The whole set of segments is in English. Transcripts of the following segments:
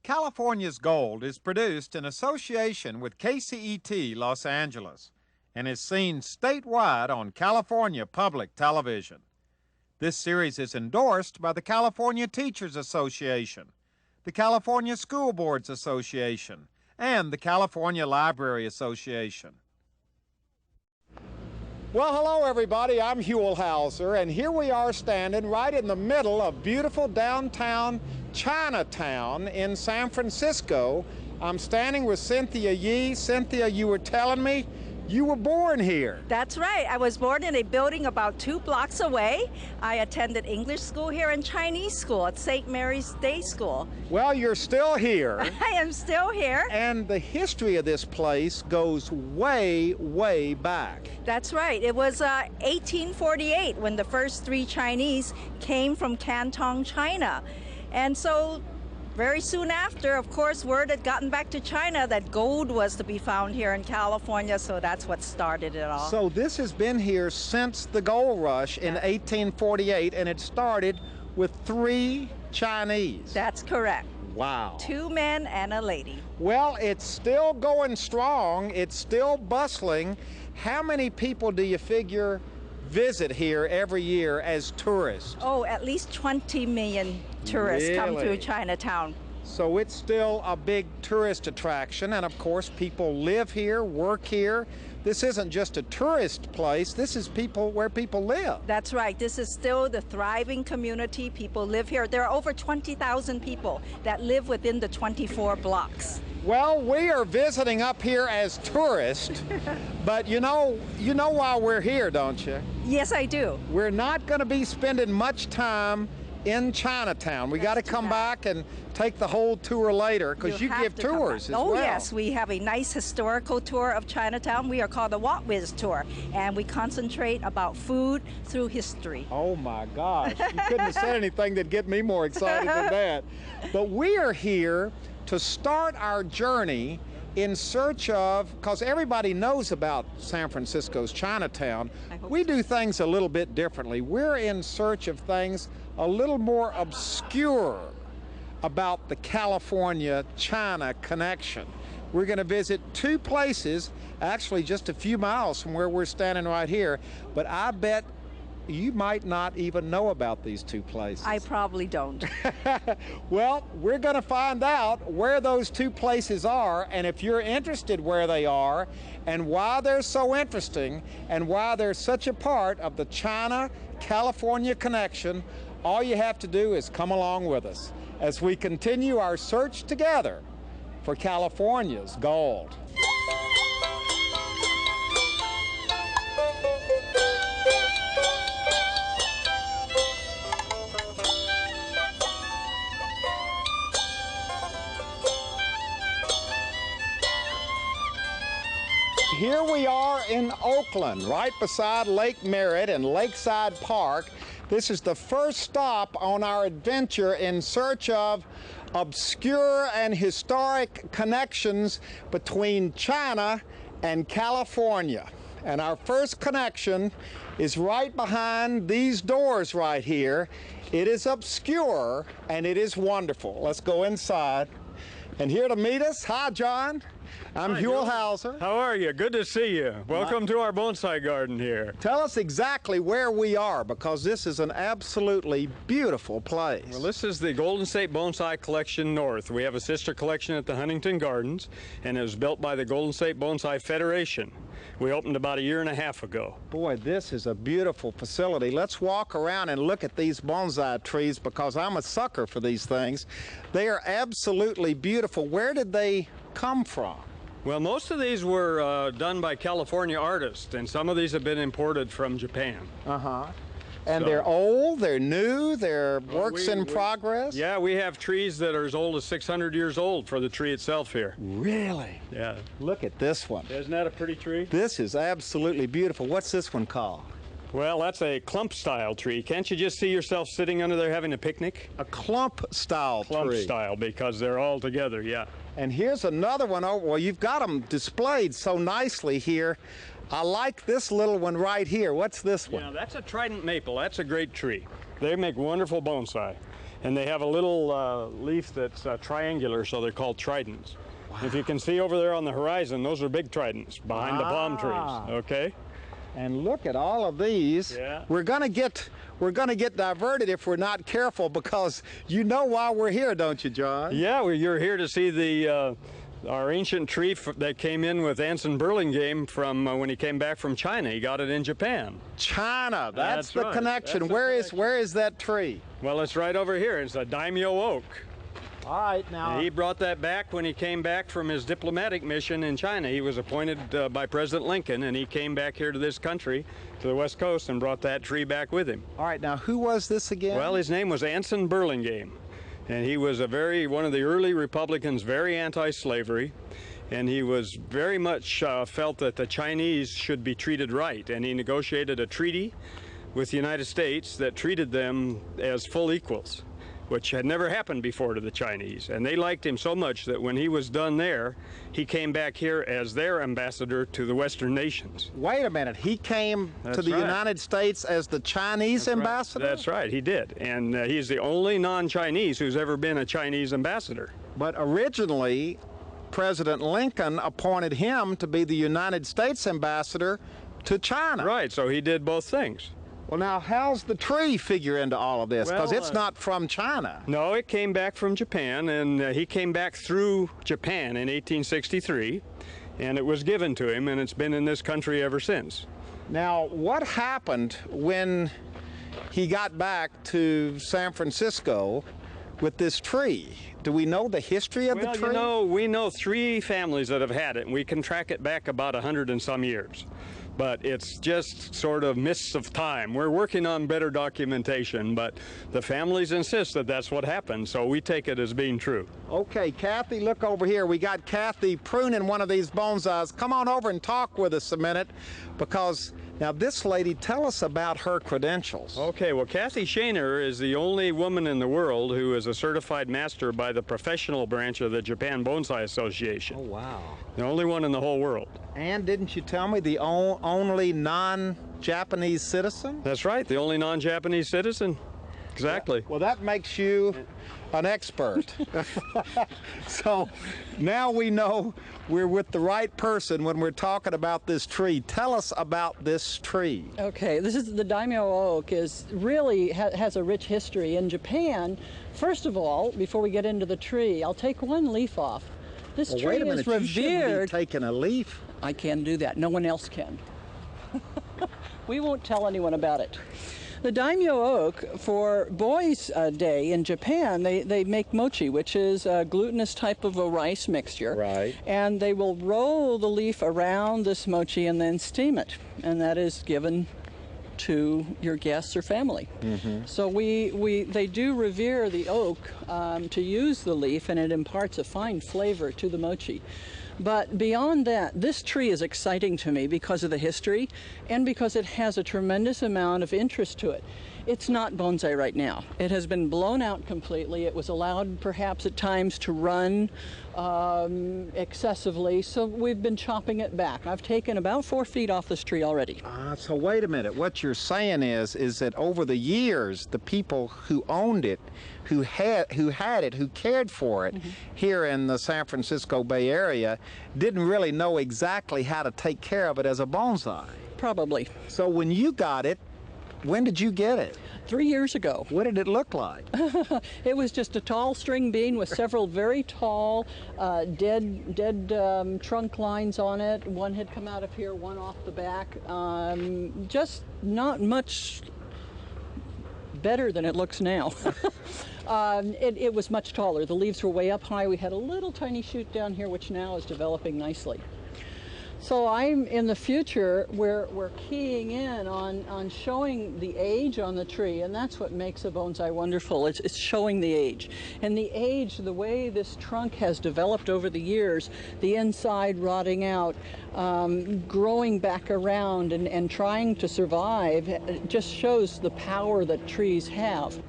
California's Gold is produced in association with KCET Los Angeles and is seen statewide on California Public Television. This series is endorsed by the California Teachers Association, the California School Boards Association, and the California Library Association. Well, hello everybody, I'm Huell, and here we are standing right in the middle of beautiful downtown Chinatown in San Francisco. I'm standing with Cynthia Yee. Cynthia, you were telling me you were born here. That's right. I was born in a building about 2 blocks away. I attended English school here and Chinese school at St. Mary's Day School. Well, you're still here. I am still here. And the history of this place goes way, way back. That's right. It was 1848 when the first 3 Chinese came from Canton, China. And so very soon after, of course, word had gotten back to China that gold was to be found here in California, so that's what started it all. So this has been here since the gold rush in 1848, and it started with 3 Chinese. That's correct. Wow. 2 men and a lady. Well, it's still going strong. It's still bustling. How many people do you figure visit here every year as tourists? Oh, at least 20 million tourists come through Chinatown. So it's still a big tourist attraction, and of course people live here, work here. This isn't just a tourist place, this is where people live. That's right. This is still the thriving community. People live here. There are over 20,000 people that live within the 24 blocks. Well, we are visiting up here as tourists, but you know why we're here, don't you? Yes, I do. We're not going to be spending much time in Chinatown. We got to come back and take the whole tour later, because you give tours as well. Oh yes, we have a nice historical tour of Chinatown. We are called the What Whiz Tour, and we concentrate about food through history. Oh my gosh, you couldn't have said anything that'd get me more excited than that. But we are here to start our journey in search of, because everybody knows about San Francisco's Chinatown, we do things a little bit differently. We're in search of things a little more obscure about the California-China connection. We're going to visit 2 places, actually just a few miles from where we're standing right here, but I bet you might not even know about these 2 places. I probably don't. Well, we're going to find out where those 2 places are, and if you're interested where they are and why they're so interesting and why they're such a part of the China-California connection, all you have to do is come along with us as we continue our search together for California's gold. Here we are in Oakland, right beside Lake Merritt and Lakeside Park. This is the first stop on our adventure in search of obscure and historic connections between China and California. And our first connection is right behind these doors right here. It is obscure and it is wonderful. Let's go inside. And here to meet us, hi John. I'm Huell. How are you? Good to see you. Welcome to our bonsai garden here. Tell us exactly where we are, because this is an absolutely beautiful place. Well, this is the Golden State Bonsai Collection North. We have a sister collection at the Huntington Gardens, and it was built by the Golden State Bonsai Federation. We opened about 1.5 years ago. Boy, this is a beautiful facility. Let's walk around and look at these bonsai trees, because I'm a sucker for these things. They are absolutely beautiful. Where did they come from? Well, most of these were done by California artists, and some of these have been imported from Japan. And so, they're old, they're new, they're works in progress? Yeah, we have trees that are as old as 600 years old for the tree itself here. Really? Yeah. Look at this one. Isn't that a pretty tree? This is absolutely beautiful. What's this one called? Well, that's a clump-style tree. Can't you just see yourself sitting under there having a picnic? A clump-style tree. Clump-style, because they're all together, yeah. And here's another one. Oh, well, you've got them displayed so nicely here. I like this little one right here. What's this one? Yeah, that's a trident maple. That's a great tree. They make wonderful bonsai. And they have a little leaf that's triangular, so they're called tridents. Wow. If you can see over there on the horizon, those are big tridents behind the palm trees, okay? And look at all of these. Yeah. We're gonna get diverted if we're not careful, because you know why we're here, don't you, John? Yeah, well, you're here to see the our ancient tree that came in with Anson Burlingame from when he came back from China. He got it in Japan. China, that's the right. connection. That's the connection. Where is that tree? Well, it's right over here. It's a daimyo oak. All right, now. He brought that back when he came back from his diplomatic mission in China. He was appointed by President Lincoln, and he came back here to this country, to the West Coast, and brought that tree back with him. All right, now who was this again? Well, his name was Anson Burlingame, and he was one of the early Republicans, very anti-slavery, and he was very much felt that the Chinese should be treated right, and he negotiated a treaty with the United States that treated them as full equals, which had never happened before to the Chinese. And they liked him so much that when he was done there, he came back here as their ambassador to the Western nations. Wait a minute, he came to the United States as the Chinese ambassador? That's right, he did. And he's the only non-Chinese who's ever been a Chinese ambassador. But originally, President Lincoln appointed him to be the United States ambassador to China. Right, so he did both things. Well, now, how's the tree figure into all of this? Because Well, it's not from China. No, it came back from Japan, and he came back through Japan in 1863, and it was given to him, and it's been in this country ever since. Now, what happened when he got back to San Francisco with this tree? Do we know the history of the tree? Well, you know, we know 3 families that have had it, and we can track it back about 100 and some years. But it's just sort of mists of time. We're working on better documentation, but the families insist that that's what happened, so we take it as being true. Okay, Kathy, look over here. We got Kathy pruning one of these bonsais. Come on over and talk with us a minute, because now this lady, tell us about her credentials. Okay, well, Kathy Shaner is the only woman in the world who is a certified master by the professional branch of the Japan Bonsai Association. Oh, wow. The only one in the whole world. And didn't you tell me the only non-Japanese citizen? That's right, the only non-Japanese citizen. Exactly. Well, that makes you an expert. So now we know we're with the right person when we're talking about this tree. Tell us about this tree. Okay, this is the daimyo oak. Is really has a rich history in Japan. First of all, before we get into the tree, I'll take one leaf off. This tree wait a minute, is revered. You shouldn't be taking a leaf. I can do that. No one else can. We won't tell anyone about it. The daimyo oak, for Boys' Day in Japan, they make mochi, which is a glutinous type of a rice mixture. Right. And they will roll the leaf around this mochi and then steam it. And that is given to your guests or family. Mm-hmm. So they do revere the oak to use the leaf, and it imparts a fine flavor to the mochi. But beyond that, this tree is exciting to me because of the history and because it has a tremendous amount of interest to it. It's not bonsai right now. It has been blown out completely. It was allowed perhaps at times to run excessively, so we've been chopping it back. I've taken about 4 feet off this tree already. So wait a minute. What you're saying is that over the years, the people who owned it, who had it, who cared for it, mm-hmm. here in the San Francisco Bay Area, didn't really know exactly how to take care of it as a bonsai. Probably. So when you got it, when did you get it? 3 years ago. What did it look like? It was just a tall string bean with several very tall, dead trunk lines on it. One had come out of here, one off the back. Just not much better than it looks now. It was much taller. The leaves were way up high. We had a little tiny shoot down here, which now is developing nicely. So I'm in the future, we're keying in on showing the age on the tree, and that's what makes a bonsai wonderful. It's showing the age. And the age, the way this trunk has developed over the years, the inside rotting out, growing back around and trying to survive, it just shows the power that trees have.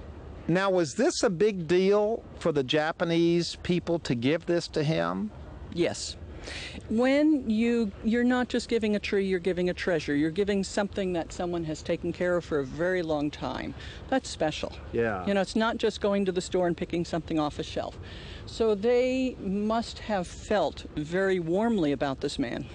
Now, was this a big deal for the Japanese people to give this to him? Yes. When you're not just giving a tree, you're giving a treasure. You're giving something that someone has taken care of for a very long time. That's special. Yeah. You know, it's not just going to the store and picking something off a shelf. So they must have felt very warmly about this man.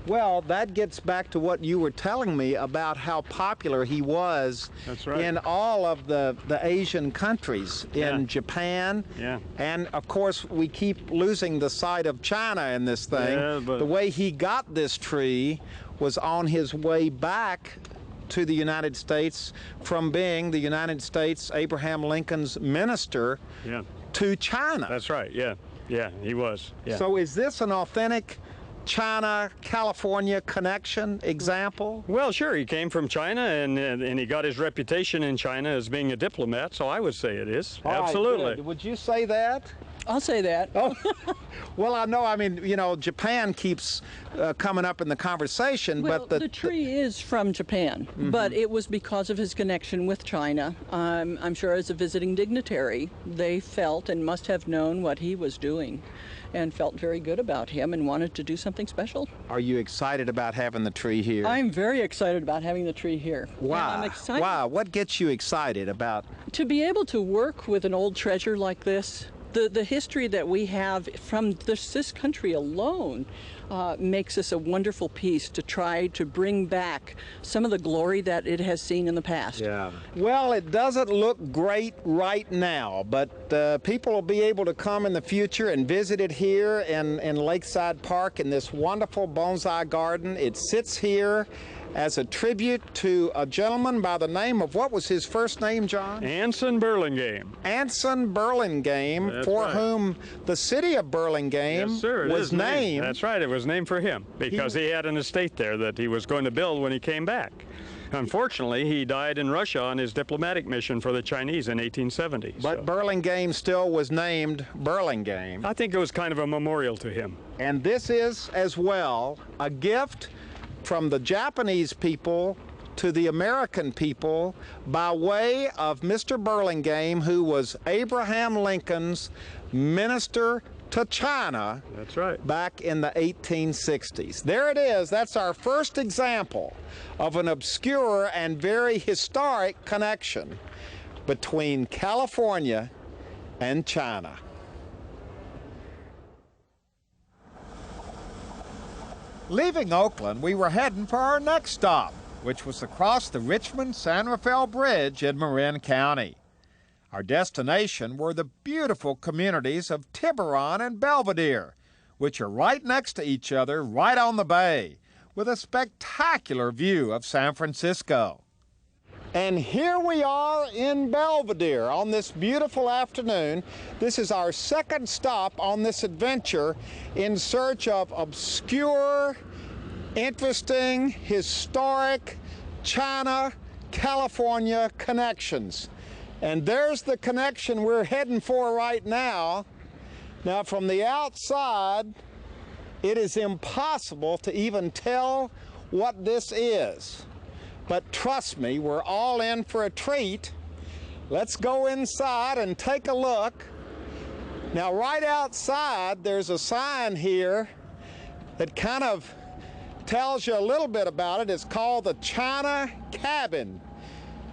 Well, that gets back to what you were telling me about how popular he was. That's right. In all of the Asian countries, Yeah. in Japan. Yeah. And of course, we keep losing the sight of China in this thing. Yeah, but- The way he got this tree was on his way back to the United States from being the United States, Abraham Lincoln's minister Yeah. to China. That's right. Yeah. Yeah, he was. Yeah. So is this an authentic China-California connection example? Well, sure, he came from China, and he got his reputation in China as being a diplomat, so I would say it is. All right, Absolutely. good. Would you say that? I'll say that. Oh, well, I know. I mean, you know, Japan keeps coming up in the conversation, Well, but the tree is from Japan, but it was because of his connection with China. I'm sure as a visiting dignitary, they felt and must have known what he was doing and felt very good about him and wanted to do something special. Are you excited about having the tree here? I'm very excited about having the tree here. Why? And I'm excited Why? What gets you excited about? to be able to work with an old treasure like this. The history that we have from this country alone makes this a wonderful piece to try to bring back some of the glory that it has seen in the past. Yeah. Well, it doesn't look great right now, but people will be able to come in the future and visit it here in Lakeside Park in this wonderful bonsai garden. It sits here as a tribute to a gentleman by the name of, what was his first name, John? Anson Burlingame. Anson Burlingame, That's for right. whom the city of Burlingame Yes, sir, it was is named. That's right, it was named for him because he had an estate there that he was going to build when he came back. Unfortunately, he died in Russia on his diplomatic mission for the Chinese in 1870. But so Burlingame still was named Burlingame. I think it was kind of a memorial to him. And this is, as well, a gift from the Japanese people to the American people by way of Mr. Burlingame, who was Abraham Lincoln's minister to China. That's right. Back in the 1860s. There it is. That's our first example of an obscure and very historic connection between California and China. Leaving Oakland, we were heading for our next stop, which was across the Richmond-San Rafael Bridge in Marin County. Our destination were the beautiful communities of Tiburon and Belvedere, which are right next to each other, right on the bay, with a spectacular view of San Francisco. And here we are in Belvedere on this beautiful afternoon. This is our second stop on this adventure in search of obscure, interesting, historic China-California connections. And there's the connection we're heading for right now. Now, from the outside, it is impossible to even tell what this is. But trust me, we're all in for a treat. Let's go inside and take a look. Now, right outside, there's a sign here that kind of tells you a little bit about it. It's called the China Cabin.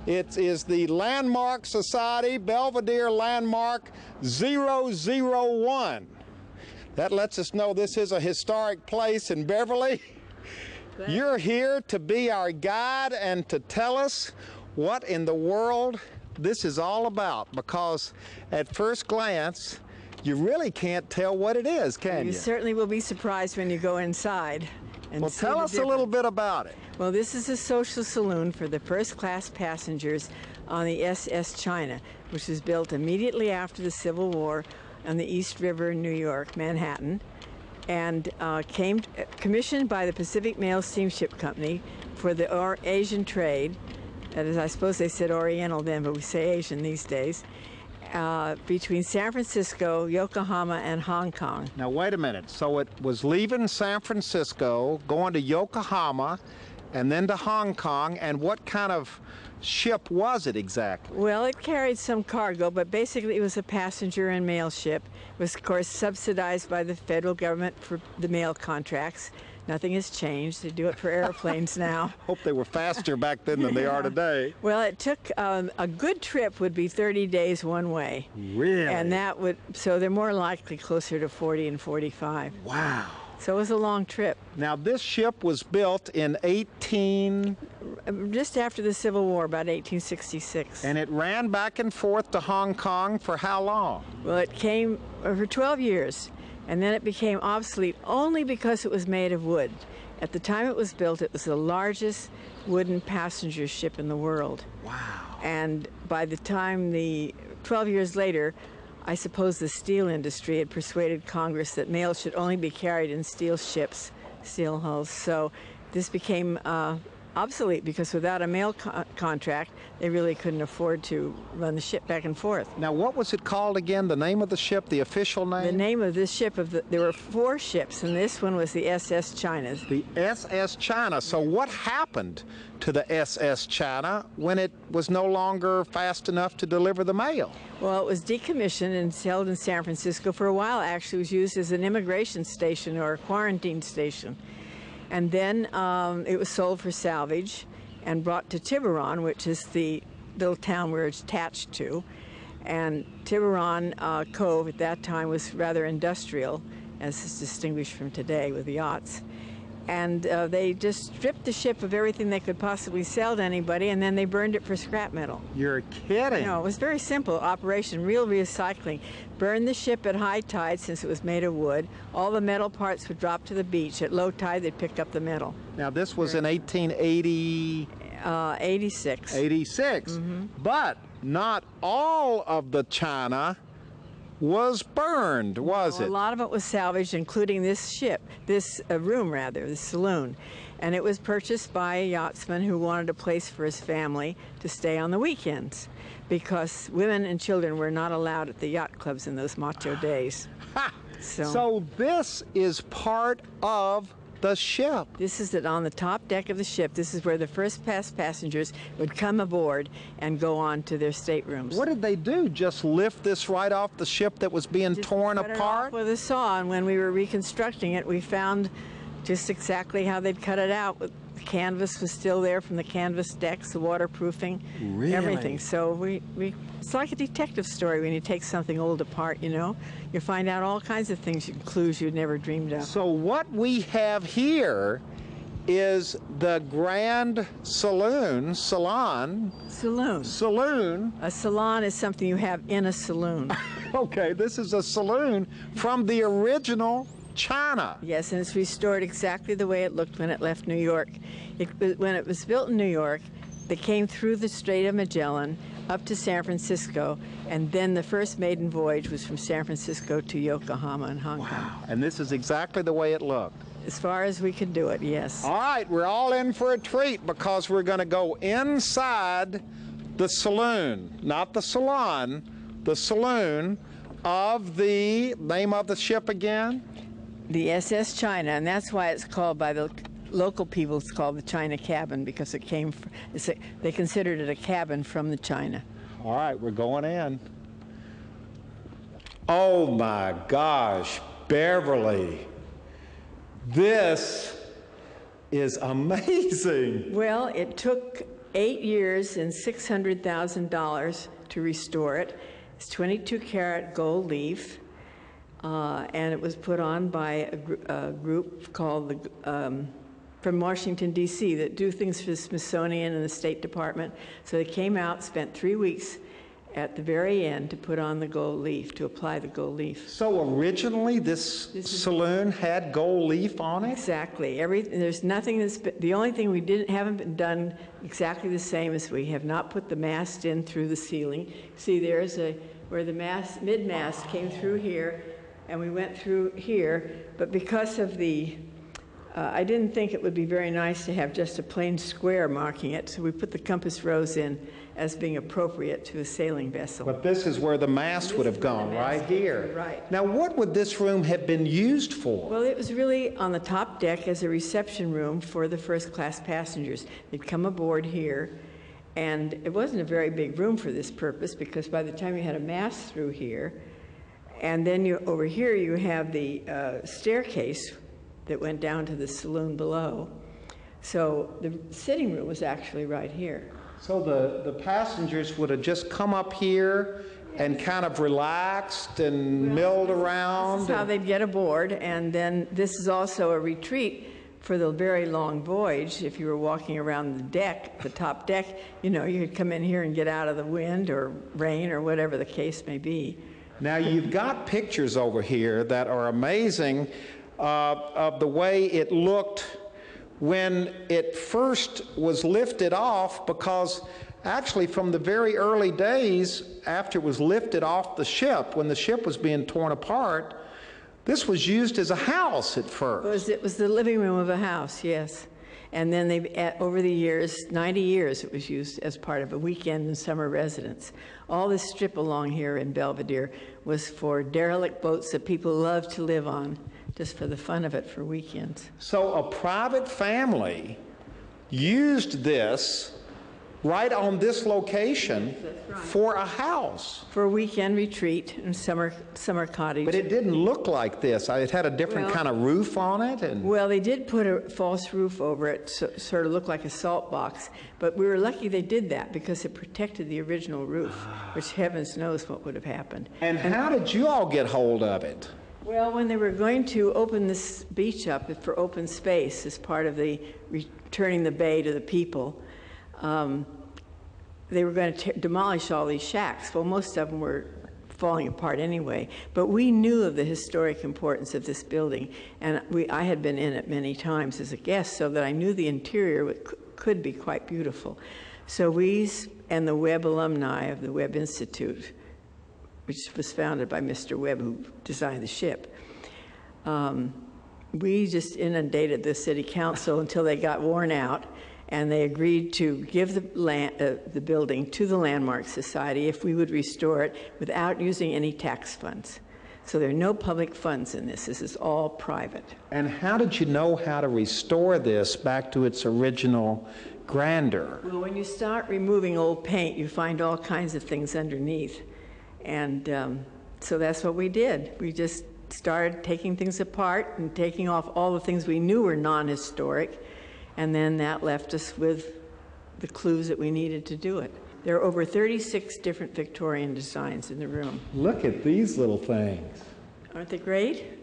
It is the Landmark Society, Belvedere Landmark 001. That lets us know this is a historic place in Beverly. You're here to be our guide and to tell us what in the world this is all about, because at first glance, you really can't tell what it is, can you? You certainly will be surprised when you go inside. And Well, see tell the us a little difference. bit about it. Well, this is a social saloon for the first-class passengers on the SS China, which was built immediately after the Civil War on the East River in New York, Manhattan, and commissioned by the Pacific Mail Steamship Company for the Asian trade. That is, I suppose they said Oriental then, but we say Asian these days, between San Francisco, Yokohama, and Hong Kong. Now, wait a minute. So it was leaving San Francisco, going to Yokohama, and then to Hong Kong. And what kind of ship was it exactly? Well, it carried some cargo, but basically it was a passenger and mail ship. It was, of course, subsidized by the federal government for the mail contracts. Nothing has changed. They do it for airplanes now. Hope they were faster back then than they are today. Well, it took a good trip would be 30 days one way. Really? And that would, so they're more likely closer to 40 and 45. Wow. So it was a long trip. Now, this ship was built in Just after the Civil War, about 1866. and it ran back and forth to Hong Kong for how long? Well, it came for 12 years, and then it became obsolete only because it was made of wood. At the time it was built, it was the largest wooden passenger ship in the world. Wow. And by the time 12 years later, I suppose the steel industry had persuaded Congress that mail should only be carried in steel ships, steel hulls. So this became obsolete because without a mail contract, they really couldn't afford to run the ship back and forth. Now, what was it called again? The name of the ship, the official name? The name of this ship, there were 4 ships, and this one was the SS China. The SS China. So what happened to the SS China when it was no longer fast enough to deliver the mail? Well, it was decommissioned and held in San Francisco for a while. Actually, it was used as an immigration station or a quarantine station. And then it was sold for salvage and brought to Tiburon, which is the little town we're attached to. And Tiburon Cove at that time was rather industrial, as is distinguished from today with the yachts. And they just stripped the ship of everything they could possibly sell to anybody, and then they burned it for scrap metal. You're kidding. No, it was very simple operation, real recycling. Burned the ship at high tide since it was made of wood. All the metal parts would drop to the beach. At low tide, they'd pick up the metal. Now, this was in 1880... 86. 86. Mm-hmm. But not all of the china was burned, was Well, it? a lot of it was salvaged, including this ship, this room rather, the saloon. And it was purchased by a yachtsman who wanted a place for his family to stay on the weekends, because women and children were not allowed at the yacht clubs in those macho days. Ha! So So this is part of the ship. this is it on the top deck of the ship. This is where the first class passengers would come aboard and go on to their staterooms. What did they do? Just lift this right off the ship that was being Just torn cut it apart? off with a saw, and when we were reconstructing it, we found just exactly how they'd cut it out. The canvas was still there from the canvas decks, the waterproofing, Really? everything. So it's like a detective story when you take something old apart, you know. You find out all kinds of things, clues you'd never dreamed of. So what we have here is the Grand Salon. Saloon. A salon is something you have in a saloon. Okay, this is a saloon from the original China. Yes, and it's restored exactly the way it looked when it left New York. When it was built in New York, they came through the Strait of Magellan up to San Francisco, and then the first maiden voyage was from San Francisco to Yokohama and Hong Kong. And this is exactly the way it looked. As far as we could do it, yes. All right, we're all in for a treat because we're going to go inside the saloon, not the salon, the saloon of the name of the ship again? The SS China, and that's why it's called by the local people, it's called the China cabin, because it came from, they considered it a cabin from the China. All right, we're going in. Oh my gosh, Beverly, this is amazing. Well, it took 8 years and $600,000 to restore it. It's 22-karat gold leaf, and it was put on by a group called from Washington, D.C. that do things for the Smithsonian and the State Department. So they came out, spent 3 weeks at the very end to put on the gold leaf, to apply the gold leaf. So originally this saloon had gold leaf on it? Exactly. There's nothing the only thing we haven't been done exactly the same as we have not put the mast in through the ceiling. See, there's where the mid-mast came through here, and we went through here, but because of I didn't think it would be very nice to have just a plain square marking it, so we put the compass rose in as being appropriate to a sailing vessel. But this is where the mast would have gone, right here. Right. Now, what would this room have been used for? Well, it was really on the top deck as a reception room for the first-class passengers. They'd come aboard here, and it wasn't a very big room for this purpose, because by the time you had a mast through here, and then over here you have the staircase that went down to the saloon below. So the sitting room was actually right here. So the passengers would have just come up here and kind of relaxed and milled around? This is how they'd get aboard, and then this is also a retreat for the very long voyage. If you were walking around the deck, the top deck, you know, you could come in here and get out of the wind or rain or whatever the case may be. Now, you've got pictures over here that are amazing of the way it looked when it first was lifted off, because actually from the very early days after it was lifted off the ship, when the ship was being torn apart, this was used as a house at first. It was the living room of a house, yes. And then over the years, 90 years, it was used as part of a weekend and summer residence. All this strip along here in Belvedere was for derelict boats that people loved to live on, just for the fun of it for weekends. So a private family used this right on this location for a house. For a weekend retreat and summer cottage. But it didn't look like this. It had a different kind of roof on it. Well, they did put a false roof over it, so it sort of looked like a salt box. But we were lucky they did that, because it protected the original roof, which heavens knows what would have happened. And how did you all get hold of it? Well, when they were going to open this beach up for open space as part of the returning the bay to the people, they were going to demolish all these shacks. Well, most of them were falling apart anyway, but we knew of the historic importance of this building, and I had been in it many times as a guest, so that I knew the interior could be quite beautiful. So we and the Webb alumni of the Webb Institute, which was founded by Mr. Webb, who designed the ship, we just inundated the city council until they got worn out, and they agreed to give the building to the Landmark Society if we would restore it without using any tax funds. So there are no public funds in this. This is all private. And how did you know how to restore this back to its original grandeur? Well, when you start removing old paint, you find all kinds of things underneath. And so that's what we did. We just started taking things apart and taking off all the things we knew were non-historic, and then that left us with the clues that we needed to do it. There are over 36 different Victorian designs in the room. Look at these little things. Aren't they great?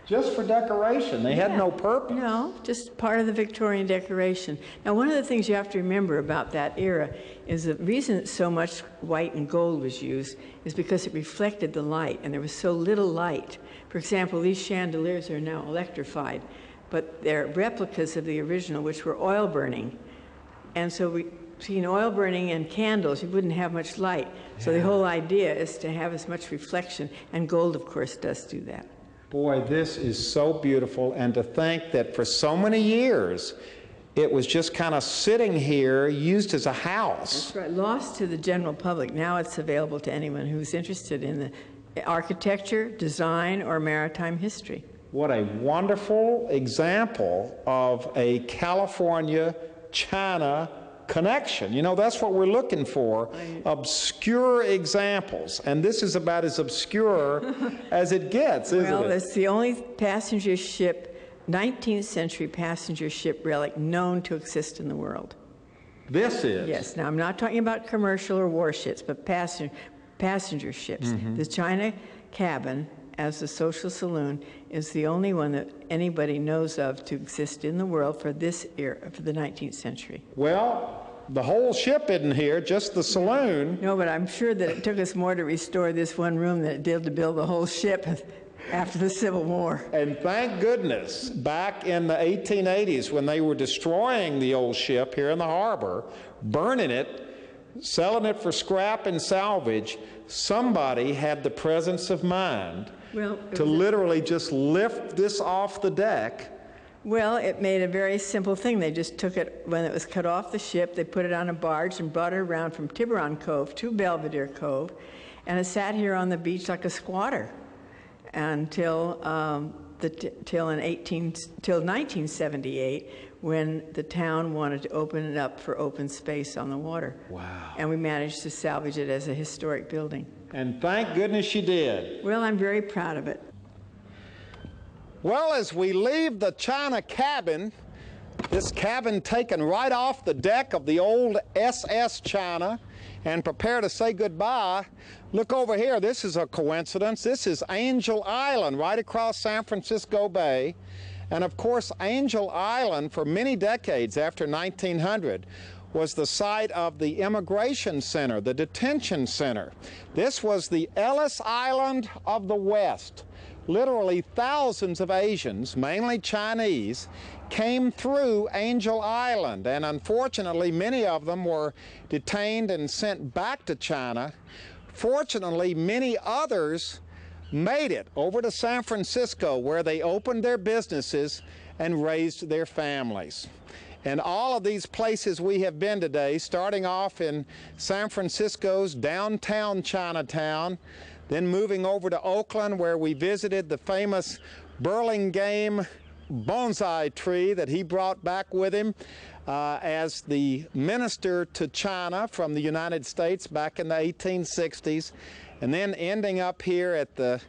Just for decoration. They had no purpose. No, just part of the Victorian decoration. Now, one of the things you have to remember about that era is the reason so much white and gold was used is because it reflected the light, and there was so little light. For example, these chandeliers are now electrified, but they're replicas of the original, which were oil burning. And so between oil burning and candles, you wouldn't have much light. So the whole idea is to have as much reflection, and gold, of course, does do that. Boy, this is so beautiful, and to think that for so many years it was just kind of sitting here, used as a house. That's right, lost to the general public. Now it's available to anyone who's interested in the architecture, design, or maritime history. What a wonderful example of a California-China connection. You know, that's what we're looking for, obscure examples. And this is about as obscure as it gets, isn't it? Well, it's the only passenger ship, 19th century passenger ship relic known to exist in the world. This is? Yes. Now, I'm not talking about commercial or warships, but passenger ships. The China cabin, as the Social Saloon, is the only one that anybody knows of to exist in the world for this era, for the 19th century. Well, the whole ship isn't here, just the saloon. No, but I'm sure that it took us more to restore this one room than it did to build the whole ship after the Civil War. And thank goodness, back in the 1880s, when they were destroying the old ship here in the harbor, burning it, selling it for scrap and salvage, somebody had the presence of mind to literally just lift this off the deck Well, it made a very simple thing. They just took it, when it was cut off the ship, they put it on a barge and brought it around from Tiburon Cove to Belvedere Cove, and it sat here on the beach like a squatter until till 1978, when the town wanted to open it up for open space on the water. Wow. And we managed to salvage it as a historic building. And thank goodness you did. Well, I'm very proud of it. Well, as we leave the China cabin, this cabin taken right off the deck of the old SS China, and prepare to say goodbye, look over here. This is a coincidence. This is Angel Island right across San Francisco Bay. And of course, Angel Island, for many decades after 1900, was the site of the immigration center, the detention center. This was the Ellis Island of the West. Literally thousands of Asians, mainly Chinese, came through Angel Island, and unfortunately many of them were detained and sent back to China. Fortunately, many others made it over to San Francisco, where they opened their businesses and raised their families. And all of these places we have been today, starting off in San Francisco's downtown Chinatown, then moving over to Oakland, where we visited the famous Burlingame bonsai tree that he brought back with him as the minister to China from the United States back in the 1860s, and then ending up here at the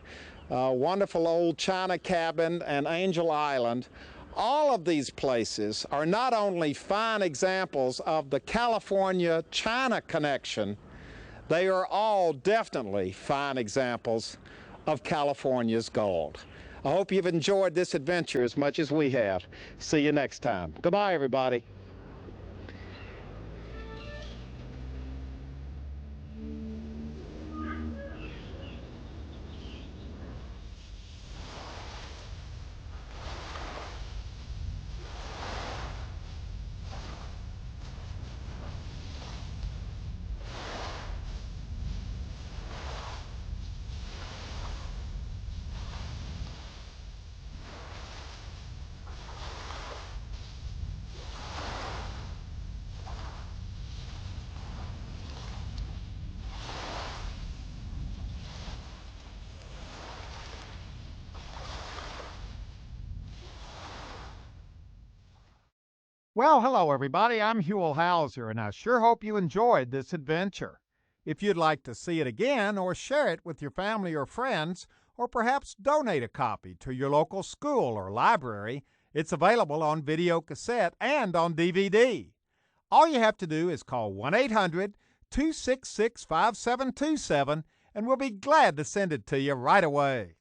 wonderful old China cabin and Angel Island. All of these places are not only fine examples of the California-China connection, they are all definitely fine examples of California's gold. I hope you've enjoyed this adventure as much as we have. See you next time. Goodbye, everybody. Well, hello everybody, I'm Huell Hauser, and I sure hope you enjoyed this adventure. If you'd like to see it again or share it with your family or friends, or perhaps donate a copy to your local school or library, it's available on video cassette and on DVD. All you have to do is call 1-800-266-5727, and we'll be glad to send it to you right away.